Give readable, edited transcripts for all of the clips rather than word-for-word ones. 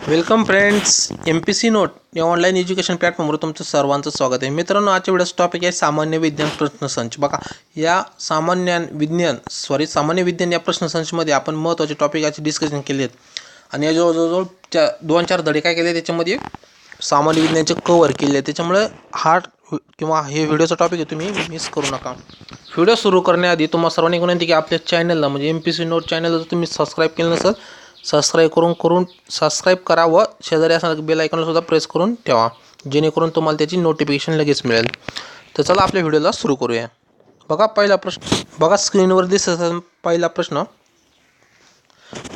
Welcome friends, MPC note या online education प्लॅटफॉर्मवर तुमचं सर्वांचं स्वागत आहे. मित्रांनो, आजच्या व्हिडिओचं टॉपिक आहे सामान्य विज्ञान प्रश्नसंच. बघा, या सामान्य विज्ञान या प्रश्नसंचमध्ये आपण महत्त्वाचे टॉपिकाचे डिस्कशन केले आहेत आणि या जवळजवळ 2-4 धडे काय केले त्याच्यामध्ये सामान्य विज्ञानचे कव्हर केले. त्याच्यामुळे हे व्हिडिओचा टॉपिक आहे, तुम्ही मिस करू नका. व्हिडिओ सुरू करण्याआधी तुम्हाला सर्वांनी विनंती की आपल्या चॅनलला म्हणजे MPC नोट चॅनलला जर तुम्ही सबस्क्राईब केलं नसेल, सबस्क्राईब करा व शेजारी असणाऱ्या बेल आयकॉनला सुद्धा प्रेस करून ठेवा, जेणेकरून तुम्हाला त्याची नोटिफिकेशन लगेच मिळेल. तर चला आपल्या व्हिडिओला सुरू करूया. बघा, पहिला प्रश्न बघा स्क्रीनवर दिसत पहिला प्रश्न,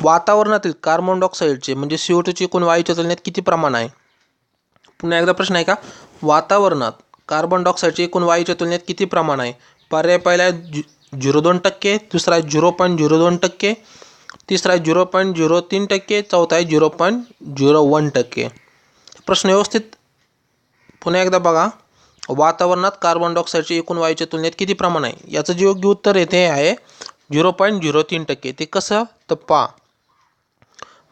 वातावरणातील कार्बन डायऑक्साईडचे म्हणजे CO2चे एकूण वायूच्या तुलनेत किती प्रमाण आहे? पुन्हा एकदा प्रश्न आहे का, वातावरणात कार्बन डायऑक्साईडचे एकूण वायूच्या तुलनेत किती प्रमाण आहे? पर्याय पहिला आहे 0.2%, दुसरा आहे 0.02%, तिसरा आहे 0.03%, चौथा आहे 0.01%. प्रश्न व्यवस्थित पुन्हा एकदा बघा, वातावरणात कार्बन डायऑक्साईडचे एकूण वायूच्या तुलनेत किती प्रमाण आहे? याचं जे योग्य उत्तर येथे आहे 0.03%. ते कसं तर पहा,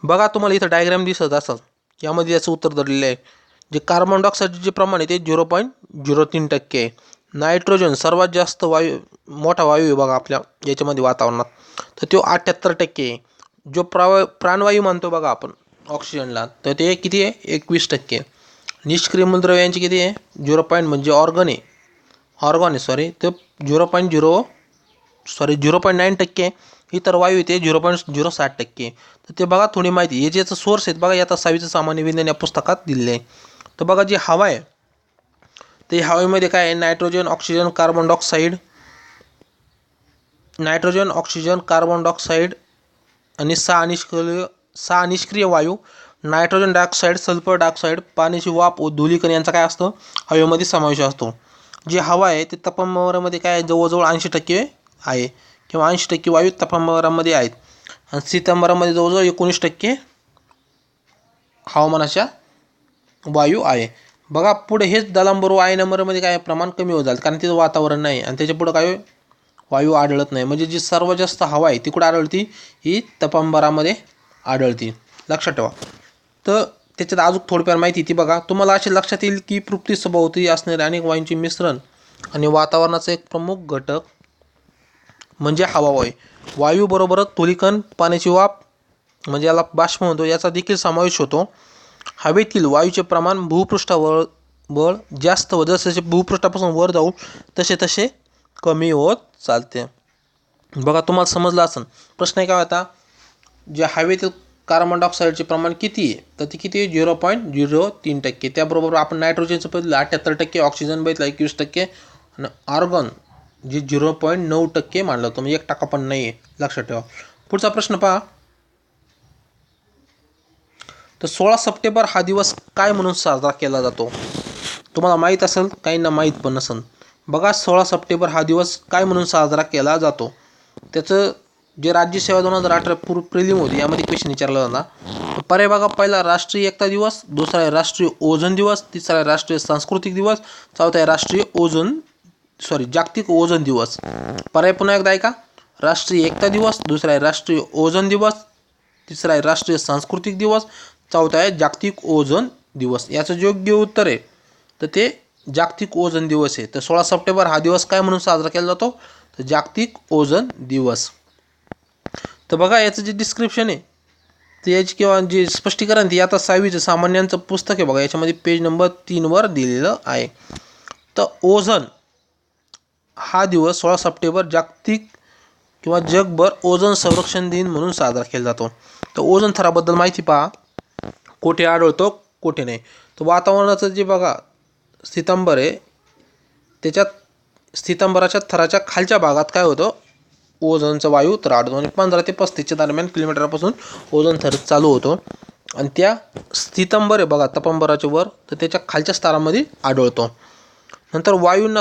बघा तुम्हाला इथं डायग्राम दिसत असेल, यामध्ये याचं उत्तर धरलेलं आहे. जे कार्बन डायऑक्साईडचे जे प्रमाण आहे ते 0.03% आहे. नायट्रोजन सर्वात जास्त मोठा वायू आहे बघा आपल्या याच्यामध्ये वातावरणात, तर तो 78% आहे. जो प्राणवायू मानतो बघा आपण ऑक्सिजनला, तर ते किती आहे? 21%. निष्क्रिय मूलद्रव्यांची किती आहे? 0. ऑर्गन आहे तर 0.9% आहे. इतर वायू आहे ते 0.07%. तर ते बघा थोडी माहिती, हे ज्याचं सोर्स आहेत बघा, आता 6वीचं सामान्य विज्ञान या पुस्तकात दिलेलं आहे. तर बघा, जी हवा आहे ते हवेमध्ये काय आहे? नायट्रोजन, ऑक्सिजन, कार्बन डायऑक्साईड आणि 6 निष्क्रिय वायू, नायट्रोजन डायऑक्साईड, सल्फर डायऑक्साईड, पाण्याची वाफ व धुलीकण यांचा काय असतं? हवेमध्ये समावेश असतो. जी हवा आहे ते तापमानामध्ये काय जवळजवळ 80% आहे, किंवा 80% वायू तापमानामध्ये आहेत, आणि सितंबरामध्ये जवळजवळ 19% हवामानाच्या वायू आहे. बघा पुढे हेच दलांबर आय नंबरमध्ये काय प्रमाण कमी होत जातं, कारण तिथं वातावरण नाही आणि त्याच्या पुढं काय वायू आढळत नाही. म्हणजे जी सर्वात जास्त हवा आहे ती कुठं आढळती? ही तापमानामध्ये आढळती, लक्षात ठेवा. तर त्याच्यात अजून थोडीफार माहिती ती बघा. तुम्हाला असे लक्षात येईल की पृथ्वी सभोवती असणारे अनेक वायूंचे मिश्रण आणि वातावरणाचा एक प्रमुख घटक म्हणजे हवा आहे. वायू बरोबरच धुलीकण, पाण्याची वाफ म्हणजे याला बाष्प म्हणतो, याचा देखील समावेश होतो. हवेतील वायूचे प्रमाण भूपृष्ठावर जास्त व जसे भूपृष्ठापासून वर जाऊ तसे तसे कमी होत चालते. बघा तुम्हाला समजलं असेल. प्रश्न काय होता, जे हवेतील कार्बन डायऑक्साईडचे प्रमाण किती आहे? तर ते किती आहे? 0.03%. त्याबरोबर आपण नायट्रोजनचं बघितलं 78%, ऑक्सिजन बघितलं 21%, आणि आर्गॉन जे 0.9% मानलं होतं, म्हणजे 1% पण नाही आहे, लक्षात ठेवा. पुढचा प्रश्न पहा, तर 16 सप्टेंबर हा दिवस काय म्हणून साजरा केला जातो? तुम्हाला माहीत असेल, काहींना माहीत पण नसेल. बघा, 16 सप्टेंबर हा दिवस काय म्हणून साजरा केला जातो? त्याचं जे राज्यसेवा 2018 प्रिलिम होती, यामध्ये क्वेश्चन विचारला होता. पर्याय बघा, पहिला राष्ट्रीय एकता दिवस, दुसरा आहे राष्ट्रीय ओझोन दिवस, तिसरा आहे राष्ट्रीय सांस्कृतिक दिवस, चौथा आहे जागतिक ओझोन दिवस. पर्याय पुन्हा एकदा ऐका, राष्ट्रीय एकता दिवस, दुसरा आहे राष्ट्रीय ओझोन दिवस, तिसरा आहे राष्ट्रीय सांस्कृतिक दिवस, चौथा आहे जागतिक ओझोन दिवस. याचं योग्य उत्तर आहे तर ते जागतिक ओझोन दिवस आहे. तर 16 सप्टेंबर हा दिवस काय म्हणून साजरा केला जातो? तर जागतिक ओझोन दिवस. तर बघा, याचं जे डिस्क्रिप्शन आहे ते याची किंवा जे स्पष्टीकरण ते आता 6वीचं सामान्यांचं पुस्तक आहे बघा, याच्यामध्ये पेज नंबर 3 दिलेलं आहे. तर ओझोन हा दिवस 16 सप्टेंबर जागतिक किंवा जगभर ओझोन संरक्षण दिन म्हणून साजरा केला जातो. तर ओझोन थराबद्दल माहिती पहा, कुठे आढळतो कुठे नाही. तर वातावरणाचं जे बघा सितंबर आहे, त्याच्यात सितंबराच्या थराच्या खालच्या भागात काय होतं? ओझोनचा वायू तर आढळतो, आणि 15 ते 35 दरम्यान किलोमीटरपासून ओझोन थर चालू होतो, आणि त्या सितंबर आहे बघा तापमानाच्या वर, तर त्याच्या खालच्या स्तरामध्ये आढळतो. नंतर वायूंना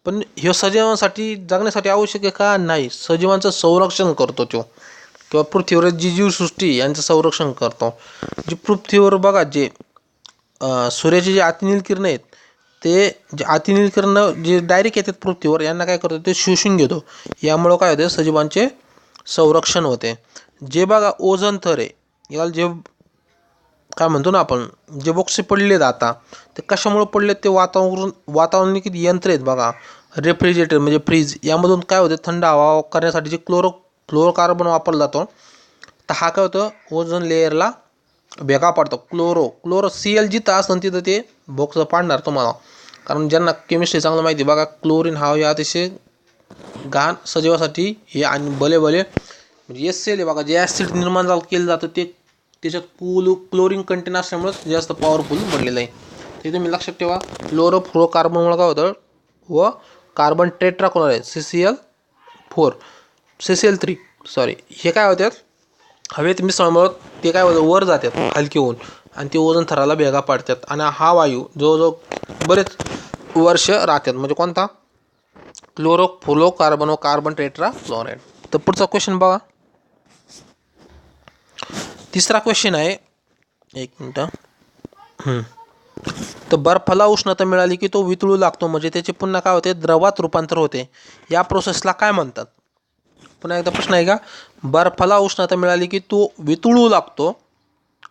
पण हे सजीवांसाठी जगण्यासाठी आवश्यक आहे का? नाही. सजीवांचं संरक्षण करतो तो, किंवा पृथ्वीवर जी जीवसृष्टी यांचं संरक्षण करतो. जे पृथ्वीवर बघा जे सूर्याचे जे अतिनील किरण आहेत, ते जे अतिनील किरण जे डायरेक्ट येतात पृथ्वीवर, यांना काय करतो? ते शोषून घेतो. यामुळं काय होते? सजीवांचे संरक्षण होते. जे बघा ओझोन थर आहे, याला जे काय म्हणतो ना आपण, जे बॉक्स पडलेत आता ते कशामुळे पडलेत, ते वातावरणीय यंत्र आहेत बघा, रेफ्रिजरेटर म्हणजे फ्रीज, यामधून काय होतं थंड हवा करण्यासाठी जे फ्लोरोकार्बन वापरला जातो, तर हा काय होतं ओझोन लेअरला भेगा पडतो. क्लोरो Cl जिथं असतं तिथं ते बॉक्स पाडणार तुम्हाला. कारण ज्यांना केमिस्ट्री चांगलं माहिती बघा, क्लोरीन हा या अतिशय घाण सजीवासाठी हे आणि भले म्हणजे Cl आहे बघा, जे ॲसिड निर्माण केलं जातं ते त्याच्यात क्लोरीन कंटेन असल्यामुळे जास्त पॉवरफुल बनलेलं आहे. ते तुम्ही लक्षात ठेवा. फ्लोरोफ्लोरोकार्बनमुळे काय होतं व कार्बन टेट्राक्लोराइड CCl3 सॉरी, हे काय होतात हवेत मिसळल्यामुळे ते काय होतं वर जातात हलके होऊन आणि ते ओझोन थराला भेगा पाडतात आणि हा वायू जवळजवळ बरेच वर्ष राहतात. म्हणजे कोणता, फ्लोरोफ्लोरोकार्बन व कार्बन टेट्राक्लोराइड. तर पुढचा क्वेश्चन बघा. तिसरा क्वेश्चन आहे, एक मिनटं. तर बर्फाला उष्णता मिळाली की तो वितळू लागतो, म्हणजे त्याचे पुन्हा काय होते द्रवात रूपांतर होते. या प्रोसेसला काय म्हणतात? पुन्हा एकदा प्रश्न आहे का, बर्फाला उष्णता मिळाली की तो वितळू लागतो,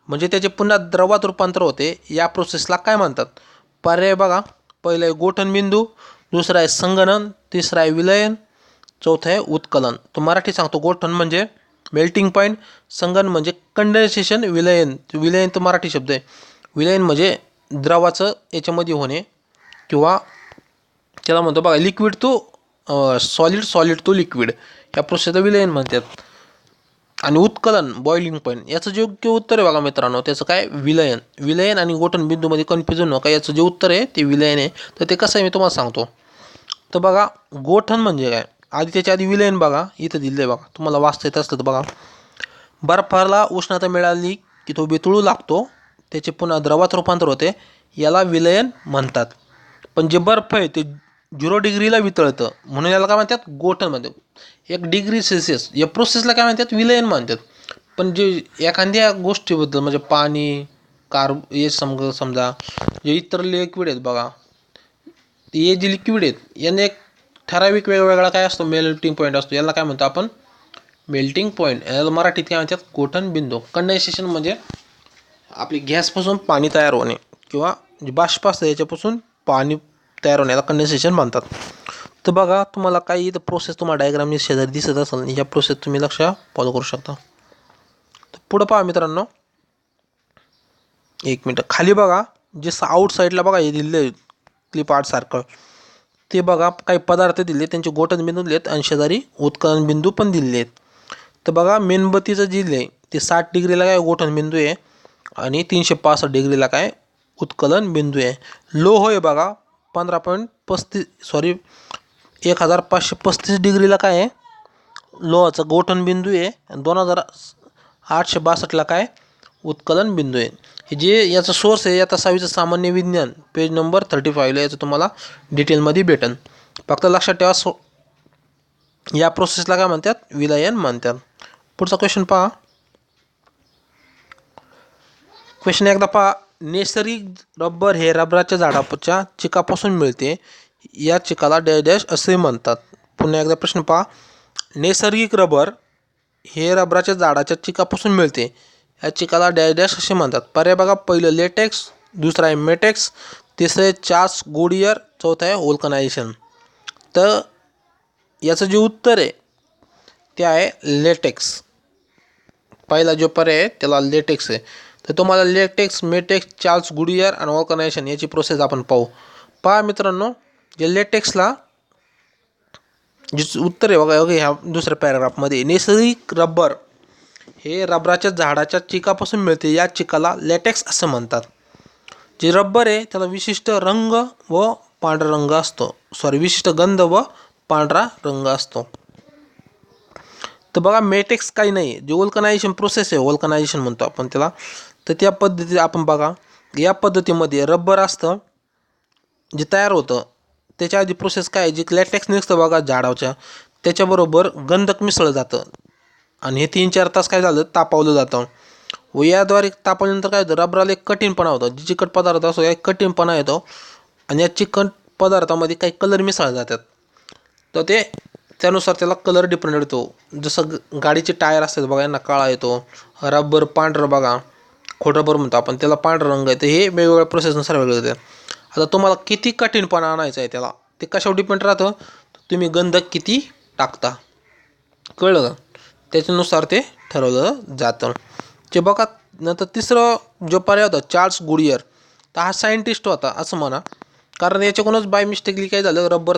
म्हणजे त्याचे पुन्हा द्रवात रूपांतर होते, या प्रोसेसला काय म्हणतात? पर्याय बघा. पहिलं आहे गोठणबिंदू, दुसरा आहे संगणन, तिसरा आहे विलयन, चौथा आहे उत्कलन. तो मराठी सांगतो. गोठण म्हणजे मेल्टिंग पॉईंट, संगणन म्हणजे कंडेन्सेशन, विलयन तो मराठी शब्द आहे. विलयन म्हणजे द्रवाचं याच्यामध्ये होणे, किंवा त्याला म्हणतो बघा liquid to solid to liquid, या प्रोसेसला विलयन म्हणतात. आणि उत्कलन बॉइलिंग पॉईंट, याचं जे योग्य उत्तर आहे बघा मित्रांनो, त्याचं काय विलयन आणि गोठण बिंदूमध्ये कन्फ्युजन नका, याचं जे उत्तर आहे ते विलयन आहे. तर ते कसं आहे मी तुम्हाला सांगतो. तर बघा गोठण म्हणजे काय, आधी त्याच्या आधी विलयन बघा इथं दिलं आहे बघा, तुम्हाला वाचता येत असलं तर बघा. बर्फाला उष्णता मिळाली की तो वितळू लागतो, त्याचे पुन्हा द्रवात रूपांतर होते, याला विलयन म्हणतात. पण जे बर्फ आहे ते 0 डिग्रीला वितळतं, म्हणून याला काय म्हणतात गोठण म्हणतात. 1 डिग्री सेल्सिअस या प्रोसेसला काय म्हणतात विलयन म्हणतात. पण जे एखाद्या गोष्टीबद्दल म्हणजे पाणी हे समजा जे इतर लिक्विड आहेत बघा, हे जे लिक्विड आहेत यांना एक ठराविक वेगवेगळा काय असतो मेल्टिंग पॉईंट असतो, याला काय म्हणतो आपण मेल्टिंग पॉईंट. याला मराठीत काय म्हणतात गोठण बिंदू. कंडेन्सेशन म्हणजे आपली गॅसपासून पाणी तयार होणे, किंवा जे बाष्प असतं याच्यापासून पाणी तयार होणे, याला कंडेन्सेशन म्हणतात. तर बघा तुम्हाला काही इथं प्रोसेस तुम्हाला डायग्रामनी शेजारी दिसत असेल, ह्या प्रोसेस तुम्ही लक्ष फॉलो करू शकता. तर पुढं पहा मित्रांनो, एक मिनटं खाली बघा, जे आउट साईडला बघा हे दिले क्लिप आर्ट सारखं, ते बघा काही पदार्थ दिले, त्यांचे गोठण बिंदू दिलेत आणि शेजारी उत्कलन बिंदू पण दिलेले आहेत. तर बघा मेणबत्तीचं जे दिले ते 60 डिग्रीला काय गोठण बिंदू आहे आणि 365 डिग्रीला काय उत्कलन बिंदू आहे. लोह आहे बघा 1535 डिग्रीला काय आहे लोहाचा गोठण बिंदू आहे, 2862ला काय उत्कलन बिंदू आहे. हे जे याचा सोर्स आहे आता 6वीचं सामान्य विज्ञान पेज नंबर 35ला याचं तुम्हाला डिटेलमध्ये भेटेल. फक्त लक्षात ठेवा या प्रोसेसला काय म्हणतात विलयन म्हणतात. पुढचा क्वेश्चन पहा. क्वेश्चन एकदा पहा. नैसर्गिक रबर हे रबराच्या झाडाच्या चिकापासून मिळते, या चिकाला डॅश डॅश असे म्हणतात. पुन्हा एकदा प्रश्न पहा. नैसर्गिक रबर हे रबराच्या झाडाच्या चिकापासून मिळते, या चिकाला डॅश डॅश असे म्हणतात. पर्याय बघा. पहिलं लेटेक्स, दुसरं आहे मेटेक्स, तिसरं आहे चार्ल्स गोडियर, चौथं आहे वल्कनायझेशन. तर याचं जे उत्तर आहे ते आहे लेटेक्स. पहिला जो पर्याय आहे त्याला लेटेक्स आहे. तर तुम्हाला लेटेक्स, मेटेक्स, चार्ल्स गुडियर आणि वल्कनायझेशन याची प्रोसेस आपण पाहू. पहा मित्रांनो, जे लेटेक्सला जे उत्तर आहे बघा ह्या दुसऱ्या पॅराग्राफमध्ये, नैसर्गिक रबर हे रबराच्या झाडाच्या चिकापासून मिळते, या चिकाला लेटेक्स असं म्हणतात. जे रबर आहे त्याला विशिष्ट रंग व पांढरा रंग असतो, विशिष्ट गंध व पांढरा रंग असतो. तर बघा मेटेक्स काही नाही, जे वल्कनायझेशन प्रोसेस आहे, वल्कनायझेशन म्हणतो आपण त्याला. तर त्या पद्धतीत आपण बघा, या पद्धतीमध्ये रबर असतं जे तयार होतं, त्याच्या आधी प्रोसेस काय आहे, जे लॅटेक्स निघतं बघा झाडाच्या, त्याच्याबरोबर गंधक मिसळलं जातं आणि हे 3-4 तास काय झालं तापवलं जातं, व याद्वारे तापवल्यानंतर काय होतं रबराला एक कठीणपणा होतं. जे चिकट पदार्थ असतो एक कठीणपणा येतो आणि या चिकट पदार्थामध्ये काही कलर मिसळले जातात. तर ते त्यानुसार त्याला कलर डिफरंट येतो. जसं गाडीचे टायर असतात बघा, यांना काळा येतो, रबर पांढरं बघा, खोडरबर म्हणतो आपण, त्याला पांढरा रंग आहे. तर हे वेगवेगळ्या प्रोसेसनुसार वेगळे होते. आता तुम्हाला किती कठीणपणा आणायचं आहे त्याला, ते कशावर डिपेंड राहतं, तुम्ही गंधक किती टाकता, कळलं का, त्याच्यानुसार ते ठरवलं जातं. ते बघा. नंतर तिसरं जो पर्याय होता चार्ल्स गुडियर, तर हा सायंटिस्ट होता असं म्हणा, कारण याच्याकडूनच बाय मिस्टेकली काय झालं, रबर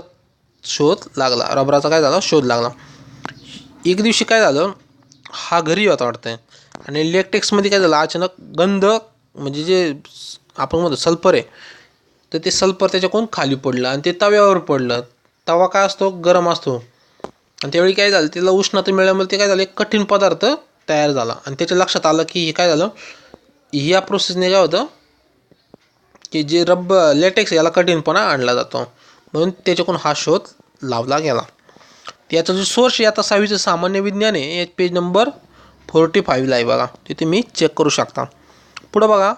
शोध लागला, रबराचा काय झाला शोध लागला. एक दिवशी काय झालं, हा घरी होता वाटतं, आणि लेटेक्समध्ये काय झालं, अचानक गंध म्हणजे जे आपण म्हणतो सल्फर आहे, तर ते सल्फर त्याच्याकडून खाली पडलं आणि ते तव्यावर पडलं. तवा काय असतो, गरम असतो, आणि त्यावेळी काय झालं, त्याला उष्णता मिळाल्यामुळे ते काय झालं, एक कठीण पदार्थ तयार झाला. आणि त्याच्या लक्षात आलं की हे काय झालं, या प्रोसेसने काय होतं की जे लेटेक्स याला कठीणपणा आणला जातो, म्हणून त्याच्याकडून हा शोध लावला गेला. याचा जो सोर्स आहे आता 6वीचं सामान्य विज्ञान आहे, पेज नंबर 45 आहे बघा, तिथे मी चेक करू शकता. पुढं बघा,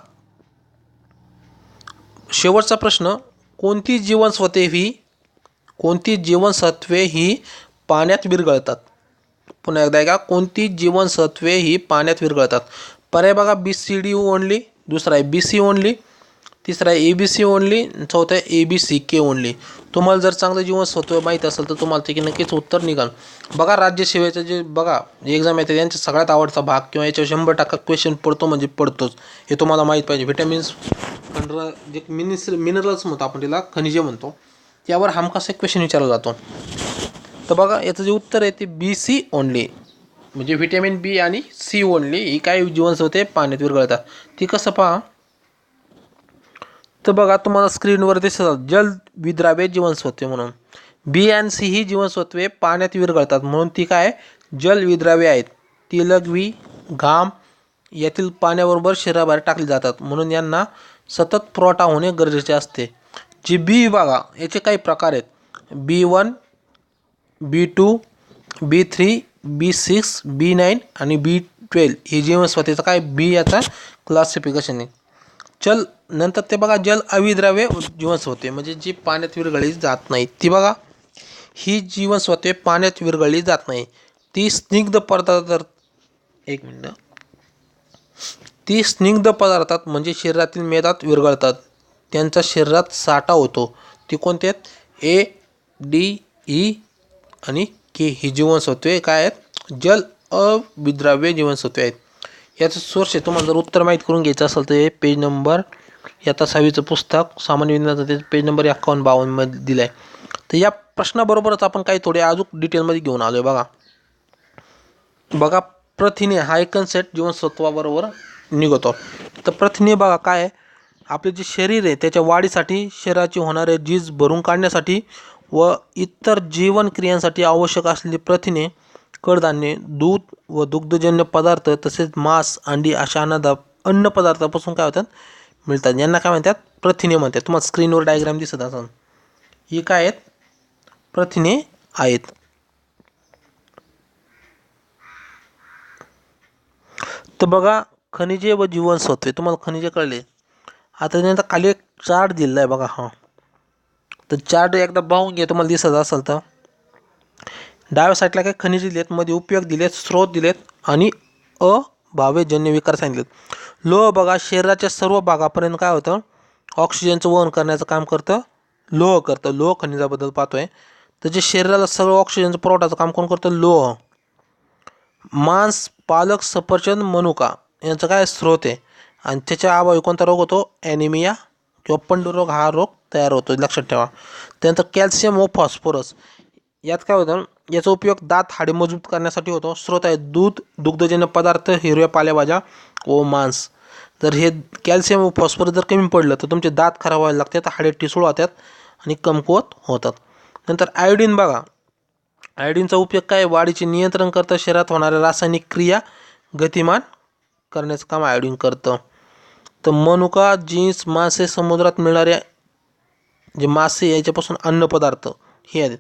शेवटचा प्रश्न, कोणती जीवनसत्वे ही पाण्यात विरघळतात. पुन्हा एकदा का, कोणती जीवनसत्वे ही पाण्यात विरघळतात. पर्याय बघा, BCD ओनली, दुसरा आहे BC ओनली, तिसरा आहे ABC ओनली, चौथा आहे ABCK ओनली. तुम्हाला जर चांगलं जीवनसत्व माहीत असेल तर तुम्हाला ते नक्कीच उत्तर निघाल. बघा, राज्यसेवेचं जे बघा एक्झाम येते, त्यांचा सगळ्यात आवडता भाग किंवा याच्यावर 100% क्वेश्चन पडतो म्हणजे पडतोच, हे तुम्हाला माहीत पाहिजे. व्हिटॅमिन्स, जे मिनरल्स म्हणतो आपण, त्याला खनिजे म्हणतो, त्यावर हमखास एक क्वेश्चन विचारला जातो. तर बघा, याचं जे उत्तर आहे ते BC ओनली, म्हणजे व्हिटॅमिन B आणि C ओनली ही काय जीवनसत्वे पाण्यात विरघळतात. ती कसं पहा, तर बघा तुम्हाला स्क्रीनवर दिसत जल विद्राव्य जीवनसत्वे म्हणून, B आणि C ही जीवनसत्वे पाण्यात विरघळतात म्हणून ती काय जल विद्राव्य आहेत. ती लघवी, घाम यातील पाण्याबरोबर शरीराबाहेर टाकली जातात, म्हणून यांना सतत पुरवठा होणे गरजेचे असते. जी B बघा, याचे काही प्रकार आहेत, B1, B2, B3, B6, B9 आणि B12 ही जीवनसत्वेचं काय B याचा क्लासिफिकेशन आहे. नंतर ते बघा, जल अविद्राव्य जीवनसत्वे म्हणजे जी पाण्यात विरघळली जात नाही, ती बघा, ही जीवनसत्वे पाण्यात विरघळली जात नाही. ती स्निग्ध पदार्थ, एक मिनिट, ती स्निग्ध पदार्थात म्हणजे शरीरातील मेदात विरघळतात, त्यांचा शरीरात साठा होतो. ती कोणते आहेत, A, D, E आणि K ही जीवनसत्वे काय आहेत, जल अविद्राव्य जीवनसत्वे आहेत. याचं सोर्स आहे, तुम्हाला जर उत्तर माहीत करून घ्यायचं असेल तर हे पेज नंबर, आता 6वीचं पुस्तक सामान्य विज्ञानाचं ते पेज नंबर 51-52 मध्ये दिलं आहे. तर या प्रश्नाबरोबरच आपण काही थोडे अजून डिटेलमध्ये घेऊन आलो आहे. बघा, प्रथिने हा एक कन्सेप्ट जीवनसत्वाबरोबर निघतो. तर प्रथिने बघा काय आहे, आपले जे शरीर आहे त्याच्या वाढीसाठी, शरीराची होणारे झीज भरून काढण्यासाठी व इतर जीवन क्रियांसाठी आवश्यक असलेली प्रथिने, कडधान्ये, दूध व दुग्धजन्य पदार्थ तसेच मांस, अंडी अशा अन्न पदार्थापासून काय होतात, मिळतात. यांना काय म्हणतात, प्रथिने म्हणतात. तुम्हाला स्क्रीनवर डायग्राम दिसत असेल, ही काय आहेत, प्रथिने आहेत. तर बघा, खनिजे व जीवनसत्वे, तुम्हाला खनिजे कळले. आता त्यानंतर खाली एक चार्ट दिलेला आहे बघा, हा, तर चार्ट एकदा पाहून घ्या, तुम्हाला दिसत असेल तर. डाव्या साईडला काही खनिजे दिलेत, मध्ये उपयोग दिलेत, स्रोत दिलेत आणि अभाव्यजन्य विकार सांगितलेत. लोह बघा, शरीराच्या सर्व भागापर्यंत काय होतं, ऑक्सिजनचं वहन करण्याचं काम करतं, लोह करतं. लोह खनिजाबद्दल पाहतोय, तर जे शरीराला सर्व ऑक्सिजनचं पुरवठ्याचं काम कोण करतं, लोह. मांस, पालक, सफरचंद, मनुका यांचं काय स्रोत आहे, आणि त्याच्या अभावी कोणता रोग होतो, ॲनिमिया किंवा पंडुरोग हा रोग तयार होतो, लक्षात ठेवा. त्यानंतर कॅल्शियम व फॉस्फरस, यात काय होतं, याचा उपयोग दात हाडे मजबूत करण्यासाठी होतो. स्रोत आहे दूध, दुग्धजन्य पदार्थ, हिरव्या पालेभाज्या व मांस. जर हे कॅल्शियम व फॉस्फरस जर कमी पडलं तर तुमचे दात खराब व्हायला लागतात, हाडे ठिसूळ होतात आणि कमकुवत होतात. नंतर आयोडीन बघा, आयोडीनचा उपयोग काय, वाढीचे नियंत्रण करतं, शरीरात होणाऱ्या रासायनिक क्रिया गतिमान करण्याचं काम आयोडीन करतं. तर मनुका, जीन्स, मासे, समुद्रात मिळणारे जे मासे याच्यापासून अन्नपदार्थ हे आहेत.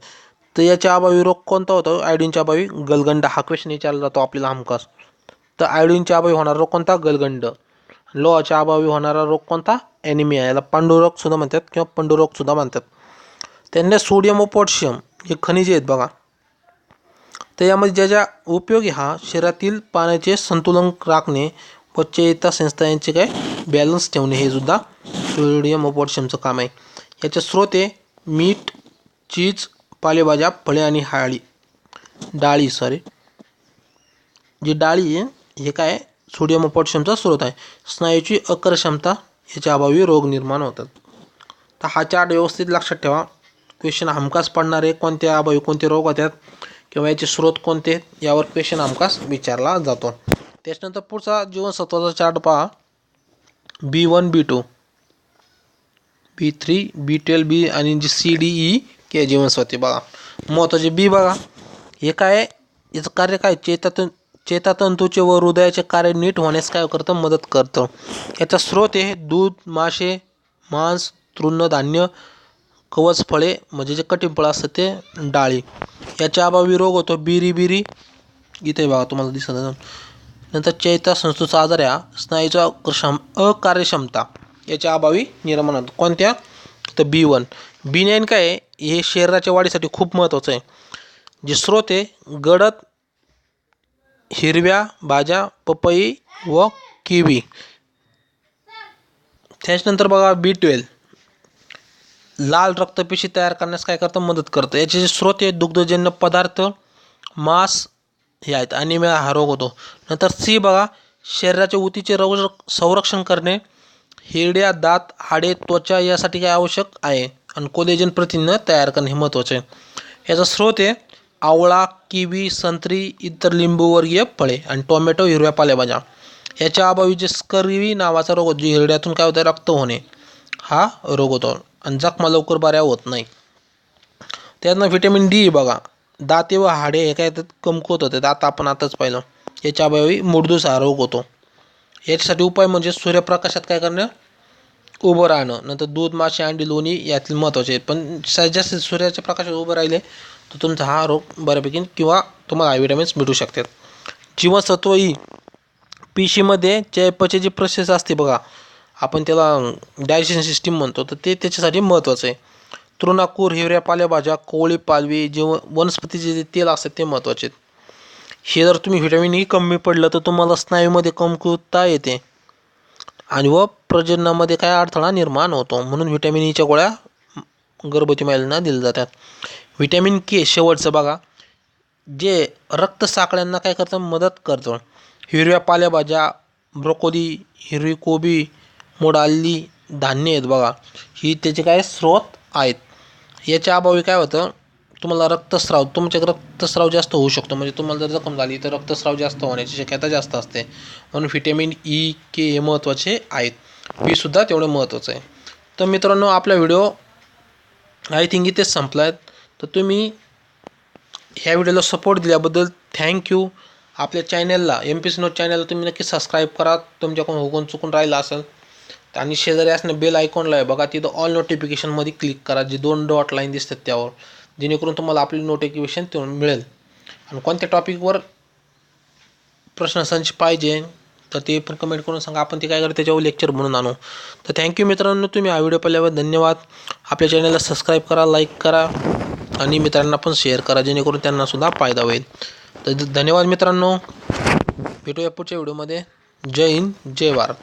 तर याच्या अभावी रोग कोणता होतो, आयोडीनच्या अभावी गलगंड. हा क्वेश्चन विचारला जातो आपल्याला हमखास. तर आयोडीनच्या अभावी होणारा रोग कोणता, गलगंड. लोहाच्या अभावी होणारा रोग कोणता, ॲनिमिया, याला पांडुरोग सुद्धा म्हणतात किंवा पंडुरोग सुद्धा म्हणतात. त्यांना सोडियम व पोटॅशियम हे खनिजे आहेत बघा. तर यामध्ये ज्याच्या उपयोगी हा शरीरातील पाण्याचे संतुलन राखणे व चेतासंस्था यांचे काय बॅलन्स ठेवणे हे सुद्धा सोडियम व पोटॅशियमचं काम आहे. याचे स्रोत आहे मीठ, चीज, पालेभाज्या, फळे आणि डाळी जी डाळी आहे हे काय सोडियम व पोटॅशियमचा स्रोत आहे. स्नायूची अकार्यक्षमता याच्या अभावी रोग निर्माण होतात. तर हा चार्ट व्यवस्थित लक्षात ठेवा. क्वेश्चन हमखास पडणार आहे. कोणत्या अभावी कोणते रोग होतात किंवा याचे स्रोत कोणते यावर क्वेश्चन हमखास विचारला जातो. त्याच्यानंतर पुढचा जीवनसत्वाचा चार्ट पहा. B1, B2, B3, B12, B आणि जी CDE के जीवनसत्वे बघा. महत्त्वाचे बी बघा. हे काय याचं कार्य काय चेतातंतूचे व हृदयाचे कार्य नीट होण्यास काय करतं मदत करतं. याचा स्रोत आहे दूध, मासे, मांस, तृणधान्य, कवच फळे म्हणजे जे कठीण फळं असतं ते, डाळी. याच्या अभावी रोग होतो बिरी इथे बघा तुम्हाला दिसत. नंतर चेतासंस्थेचा आजार या स्नायूचा अकार्यक्षमता याच्या अभावी निर्माण होतो. कोणत्या तर B1. B9 काय आहे हे शरीराच्या वाढीसाठी खूप महत्त्वाचं आहे. जे स्रोत आहे गडद हिरव्या भाज्या, पपई व किवी. त्याच्यानंतर बघा B12 लाल रक्तपेशी तयार करण्यास काय करतं मदत करतं. याचे जे स्रोत आहे दुग्धजन्य पदार्थ, मांस हे आहेत. ॲनिमिया हा रोग होतो. नंतर C बघा शरीराच्या ऊतीचे संरक्षण करणे, हिरड्या, दात, हाडे, त्वचा यासाठी काय आवश्यक आहे. आणि कोलेजन प्रथिन तयार करणे हे महत्त्वाचे आहे. याचा स्रोत आहे आवळा, किवी, संत्री, इतर लिंबूवर्गीय फळे आणि टोमॅटो, हिरव्या पालेभाज्या. याच्या अभावी जे स्कर्वी नावाचा रोग होतो, जे हिरड्यातून काय होतं रक्त होणे हा रोग होतो आणि जखमा लवकर बऱ्या होत नाही. त्यातनं व्हिटॅमिन D बघा दाते व हाडे हे काय कमकुवत होते. दात आपण आताच पाहिलं. याच्या अभावी मूळदूस हा रोग होतो. याच्यासाठी उपाय म्हणजे सूर्यप्रकाशात काय करणं उभं राहणं. नंतर दूध, मासे, अंडी, लोणी यातील महत्त्वाचे. पण जास्त सूर्याच्या प्रकाशात उभं राहिले तर तुमचा हा रोग बऱ्यापैकी किंवा तुम्हाला विटॅमिन्स भेटू शकतात. जीवनसत्व ई पिशीमध्ये चयापचय प्रोसेस असते बघा आपण त्याला डायजेशन सिस्टीम म्हणतो तर ते त्याच्यासाठी महत्त्वाचं आहे. तृणाकूर, हिरव्या पालेभाज्या, कोवळी पालवी, वनस्पतीचे जे तेल असतात ते महत्त्वाचे आहेत. हे जर तुम्ही व्हिटॅमिन ई कमी पडलं तर तुम्हाला स्नायूमध्ये कमकुवतता येते आणि व प्रजननामध्ये काय अडथळा निर्माण होतो. म्हणून व्हिटॅमिन ईच्या गोळ्या गर्भवती महिलांना दिल्या जातात. व्हिटॅमिन के शेवटचं बघा जे रक्तसाकळ्यांना काय करतं मदत करतं. हिरव्या पालेभाज्या, ब्रोकोली, हिरवी कोबी, मोडाली धान्य आहेत बघा ही त्याचे काय स्रोत आहेत. याच्या अभावी काय होतं तुम्हाला तुमच्या रक्तस्राव जास्त होऊ शकतो. म्हणजे तुम्हाला जर जखम झाली तर रक्तस्राव जास्त होण्याची शक्यता जास्त असते. म्हणून व्हिटॅमिन ई के हे महत्त्वाचे आहेत. बी सुद्धा तेवढं महत्त्वाचं आहे. तर मित्रांनो आपला व्हिडिओ आय थिंक इथेच संपला आहे. तर तुम्ही ह्या व्हिडिओला सपोर्ट दिल्याबद्दल थँक्यू. आपल्या चॅनलला MPSC नोट चॅनलला तुम्ही नक्की सबस्क्राईब करा तुमच्याकडून होऊन चुकून राहिला असेल. आणि शेजारी असणं बेल आयकॉनला आहे बघा तिथं ऑल नोटिफिकेशनमध्ये क्लिक करा. जे 2 डॉट लाईन दिसतात त्यावर जेणेकरून तुम्हाला आपली नोटिफिकेशन तेवढं मिळेल. आणि कोणत्या टॉपिकवर प्रश्नसंच पाहिजे तर ते पण कमेंट करून सांगा. आपण ते काय करतो त्याच्यावर लेक्चर म्हणून आणू. तर थँक्यू मित्रांनो तुम्ही हा व्हिडिओ पाहिल्यावर धन्यवाद. आपल्या चॅनलला सबस्क्राईब करा, लाईक करा आणि मित्रांना पण शेअर करा जेणेकरून त्यांनासुद्धा फायदा होईल. तर धन्यवाद मित्रांनो. भेटूया पुढच्या व्हिडिओमध्ये. जय हिंद, जय भारत.